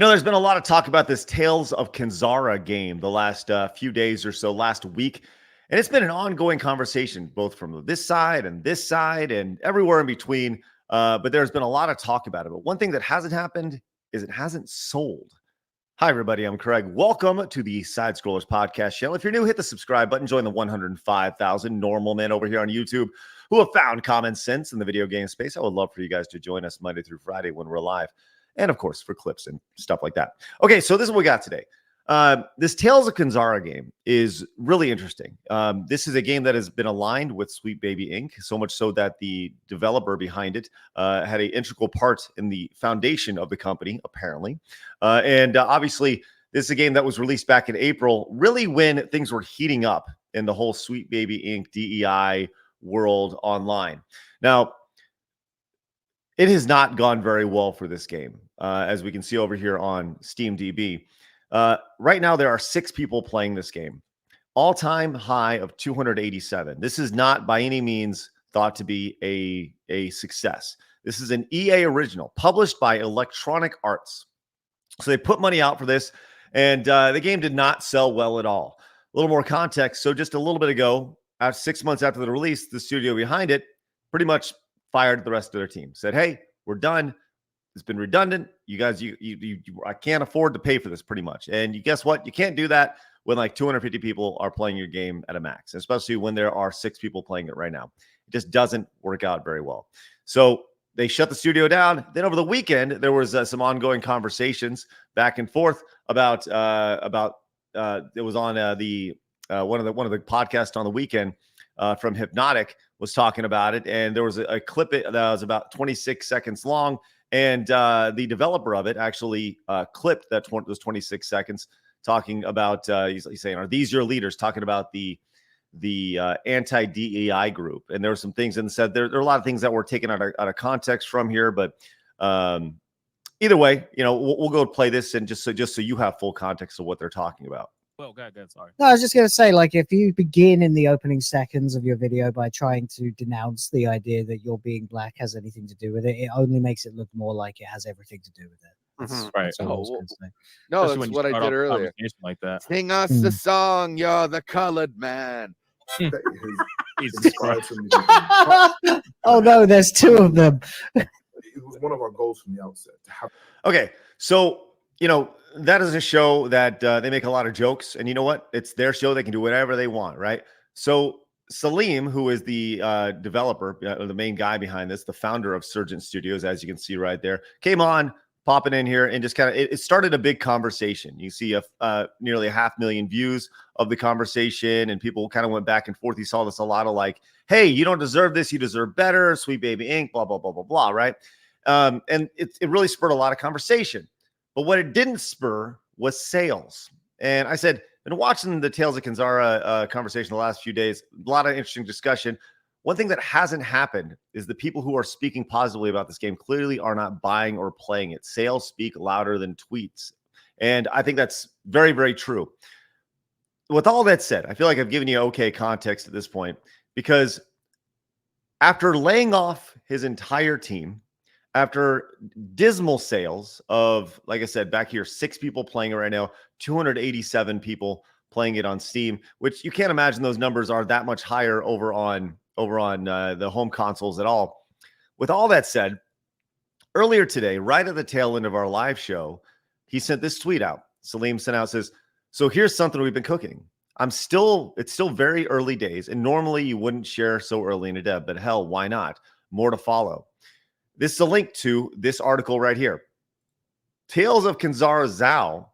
There's been a lot of talk about this Tales of Kanzara game the last few days or so, last week. And it's been an ongoing conversation, both from this side and everywhere in between. But there's been a lot of talk about it. But one thing that hasn't happened is it hasn't sold. Hi, everybody. I'm Craig. Welcome to the Side Scrollers podcast channel. If you're new, hit the subscribe button. Join the 105,000 normal men over here on YouTube who have found common sense in the video game space. I would love for you guys to join us Monday through Friday when we're live. And, of course, for clips and stuff like that. Okay, so this is what we got today. This Tales of Kanzara game is really interesting. This is a game that has been aligned with Sweet Baby Inc., so much so that the developer behind it had an integral part in the foundation of the company, apparently. And obviously, this is a game that was released back in April, really when things were heating up in the whole Sweet Baby Inc. DEI world online. Now, it has not gone very well for this game, as we can see over here on SteamDB. Right now, there are 6 people playing this game. All-time high of 287. This is not by any means thought to be a success. This is an EA original published by Electronic Arts. So they put money out for this, and the game did not sell well at all. A little more context. So just a little bit ago, 6 months after the release, the studio behind it pretty much fired the rest of their team. Said, hey, we're done. It's been redundant. You guys, I can't afford to pay for this pretty much. And you guess what? You can't do that when like 250 people are playing your game at a max, especially when there are 6 people playing it right now. It just doesn't work out very well. So they shut the studio down. Then over the weekend, there was some ongoing conversations back and forth about it was on one of the podcasts on the weekend from Hypnotic was talking about it. And there was a clip that was about 26 seconds long. And the developer of it actually clipped those 26 seconds talking about, he's saying, are these your leaders? Talking about the anti-DEI group. And there were some things and said there are a lot of things that were taken out of context from here. But either way, we'll go play this and just so you have full context of what they're talking about. Well, God, sorry. No, I was just going to say, like, if you begin in the opening seconds of your video by trying to denounce the idea that your being black has anything to do with it, it only makes it look more like it has everything to do with it. That's right. That's all I was gonna say. No, Especially that's when you what I start did off a earlier. conversation like that. Sing us the song, you're the colored man. Jesus Christ. Oh no, there's 2 of them. It was one of our goals from the outset to have. Okay, so that is a show that they make a lot of jokes, and you know what? It's their show; they can do whatever they want, right? So Salim, who is the developer, the main guy behind this, the founder of Surgent Studios, as you can see right there, came on, popping in here, and just kind of it started a big conversation. You see nearly 500,000 views of the conversation, and people kind of went back and forth. You saw this a lot of like, "Hey, you don't deserve this; you deserve better." Sweet Baby Inc. Blah blah blah blah blah. Right? And it really spurred a lot of conversation. But what it didn't spur was sales. And I said, been watching the Tales of Kanzara conversation the last few days, a lot of interesting discussion. One thing that hasn't happened is the people who are speaking positively about this game clearly are not buying or playing it. Sales speak louder than tweets. And I think that's very, very true. With all that said, I feel like I've given you okay context at this point, because after laying off his entire team, after dismal sales of, like I said, back here, 6 people playing it right now, 287 people playing it on Steam, which you can't imagine those numbers are that much higher over on the home consoles at all. With all that said, earlier today, right at the tail end of our live show, he sent this tweet out. Salim sent out, says, "So here's something we've been cooking. It's still very early days, and normally you wouldn't share so early in a dev, but hell, why not? More to follow." This is a link to this article right here. Tales of Kanzara Zhao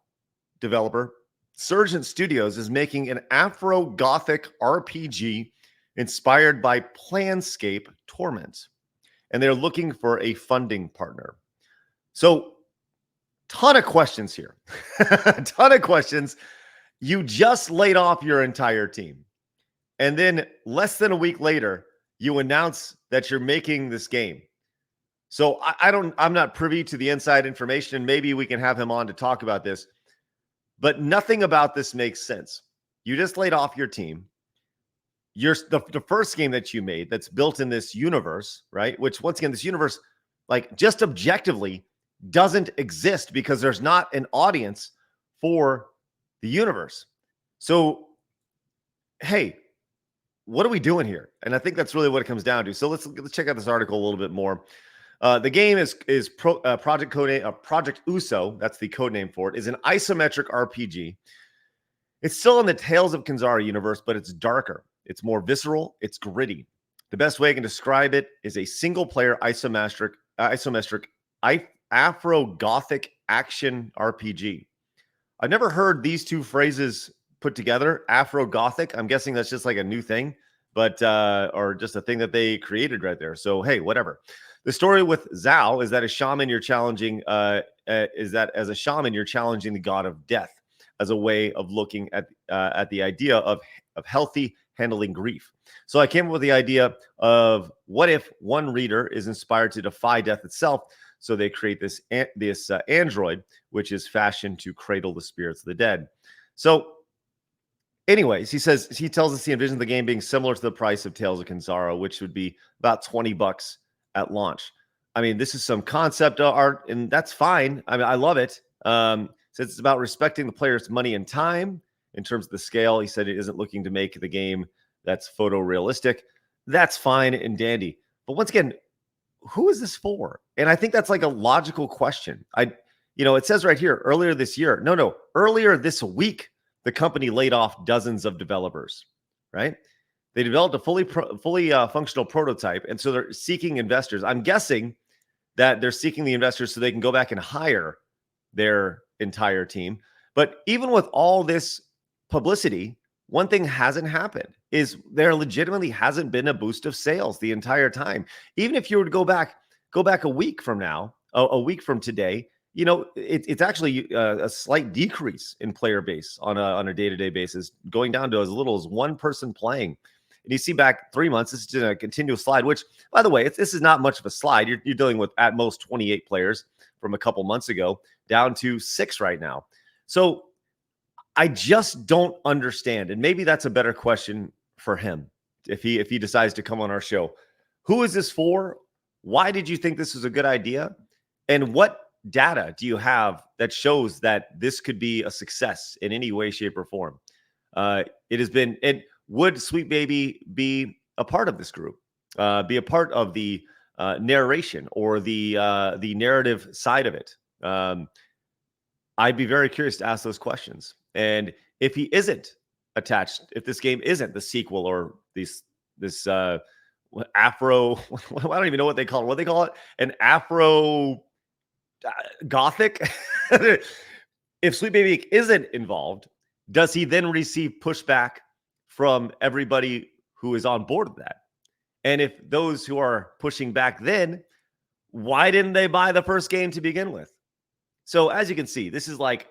developer Surgent Studios is making an Afro-Gothic RPG inspired by Planscape Torment, and they're looking for a funding partner. So, ton of questions here. A ton of questions. You just laid off your entire team, and then less than a week later, you announce that you're making this game. So I'm not privy to the inside information, and maybe we can have him on to talk about this, but nothing about this makes sense. You just laid off your team. The first game that you made that's built in this universe, right? Which, once again, this universe, like, just objectively doesn't exist because there's not an audience for the universe. So, hey, what are we doing here? And I think that's really what it comes down to. So let's check out this article a little bit more. The game is Project USO. That's the code name for it. Is an isometric RPG. It's still in the Tales of Kenzara universe, but it's darker. It's more visceral. It's gritty. The best way I can describe it is a single-player isometric Afro-Gothic action RPG. I've never heard these two phrases put together. Afro-Gothic. I'm guessing that's just like a new thing, but or just a thing that they created right there. So hey, whatever. The story with Zhao is that as a shaman, you're challenging the god of death as a way of looking at the idea of healthy handling grief. So I came up with the idea of what if one reader is inspired to defy death itself. So they create this android, which is fashioned to cradle the spirits of the dead. So anyways, he tells us he envisions the game being similar to the price of Tales of Kenzara, which would be about $20 at launch. I mean, this is some concept art, and that's fine. I mean, I love it. Since it's about respecting the player's money and time in terms of the scale, he said it isn't looking to make the game that's photorealistic. That's fine and dandy. But once again, who is this for? And I think that's like a logical question. It says right here, earlier this week, the company laid off dozens of developers, right? They developed a fully functional prototype, and so they're seeking investors. I'm guessing that they're seeking the investors so they can go back and hire their entire team. But even with all this publicity, one thing hasn't happened is there legitimately hasn't been a boost of sales the entire time. Even if you were to go back a week from now, a week from today, it's actually a slight decrease in player base on a day-to-day basis, going down to as little as one person playing. And you see back 3 months, this is a continuous slide, which, by the way, this is not much of a slide. You're dealing with at most 28 players from a couple months ago down to 6 right now. So I just don't understand. And maybe that's a better question for him if he decides to come on our show. Who is this for? Why did you think this was a good idea? And what data do you have that shows that this could be a success in any way, shape, or form? Would Sweet Baby be a part of this group? Be a part of the narration or the narrative side of it? I'd be very curious to ask those questions. And if he isn't attached, if this game isn't the sequel or this Afro, I don't even know what they call it. What they call it? An Afro Gothic. If Sweet Baby isn't involved, does he then receive pushback from everybody who is on board with that? And if those who are pushing back, then why didn't they buy the first game to begin with? So as you can see, this is like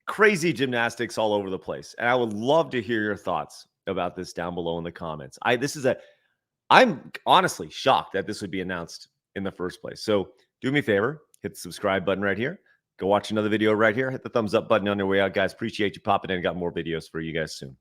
crazy gymnastics all over the place. And I would love to hear your thoughts about this down below in the comments. I'm honestly shocked that this would be announced in the first place. So do me a favor, hit the subscribe button right here. Go watch another video right here. Hit the thumbs up button on your way out, guys. Appreciate you popping in. Got more videos for you guys soon.